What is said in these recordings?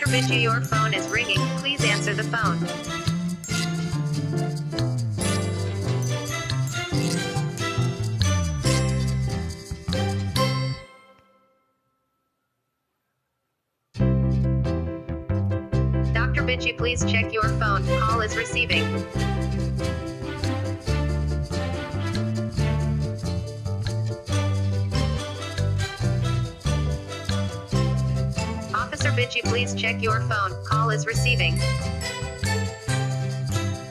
Vijay, your phone is ringing. Please answer the phone. Dr. Vijay, please check your phone. Call is receiving. Officer Vijay, please check your phone. Call is receiving.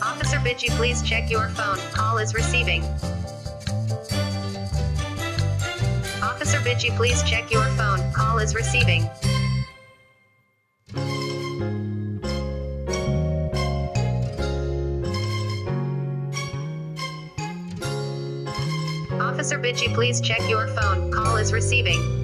Officer Vijay, please check your phone. Call is receiving. Officer Vijay, please check your phone. Call is receiving. Officer Vijay, please check your phone. Call is receiving.